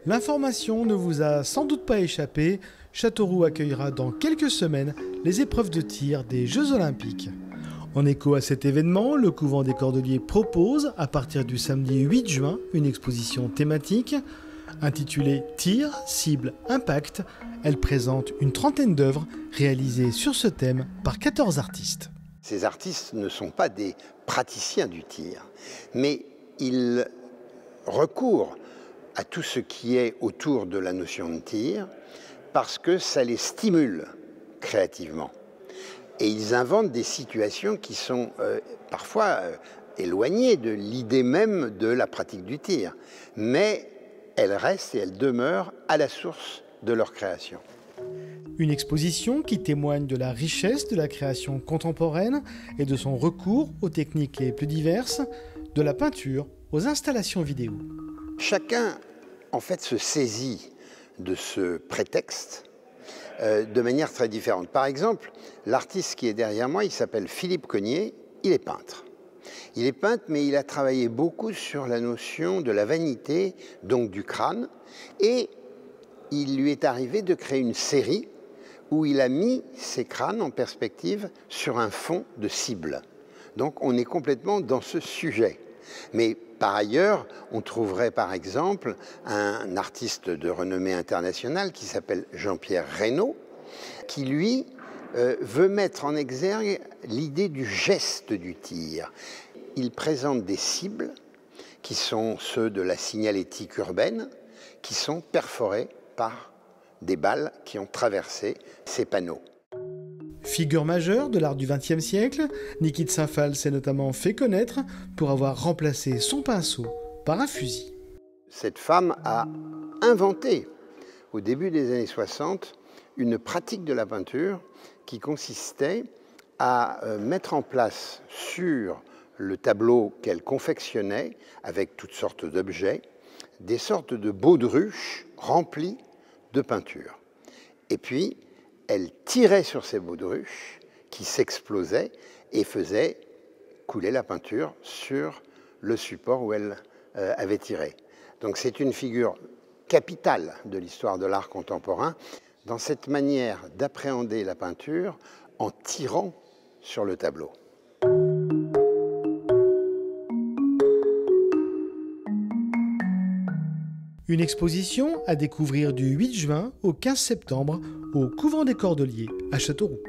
L'information ne vous a sans doute pas échappé, Châteauroux accueillera dans quelques semaines les épreuves de tir des Jeux Olympiques. En écho à cet événement, le couvent des Cordeliers propose, à partir du samedi 8 juin, une exposition thématique intitulée « Tir, cible, impact ». Elle présente une trentaine d'œuvres réalisées sur ce thème par 14 artistes. Ces artistes ne sont pas des praticiens du tir, mais ils recourent à tout ce qui est autour de la notion de tir parce que ça les stimule créativement. Et ils inventent des situations qui sont parfois éloignées de l'idée même de la pratique du tir, mais elles restent et elles demeurent à la source de leur création. Une exposition qui témoigne de la richesse de la création contemporaine et de son recours aux techniques les plus diverses, de la peinture aux installations vidéo. Chacun, en fait, se saisit de ce prétexte de manière très différente. Par exemple, l'artiste qui est derrière moi, il s'appelle Philippe Cognier, il est peintre. Il est peintre, mais il a travaillé beaucoup sur la notion de la vanité, donc du crâne, et il lui est arrivé de créer une série où il a mis ses crânes en perspective sur un fond de cible. Donc on est complètement dans ce sujet. Mais par ailleurs, on trouverait par exemple un artiste de renommée internationale qui s'appelle Jean-Pierre Reynaud, qui lui veut mettre en exergue l'idée du geste du tir. Il présente des cibles qui sont ceux de la signalétique urbaine, qui sont perforés par des balles qui ont traversé ces panneaux. Figure majeure de l'art du XXe siècle, Niki de Saint-Phalle s'est notamment fait connaître pour avoir remplacé son pinceau par un fusil. Cette femme a inventé, au début des années 60, une pratique de la peinture qui consistait à mettre en place sur le tableau qu'elle confectionnait avec toutes sortes d'objets, des sortes de baudruches remplies de peinture. Et puis, elle tirait sur ces baudruches qui s'explosaient et faisaient couler la peinture sur le support où elle avait tiré. Donc c'est une figure capitale de l'histoire de l'art contemporain dans cette manière d'appréhender la peinture en tirant sur le tableau. Une exposition à découvrir du 8 juin au 15 septembre au couvent des Cordeliers à Châteauroux.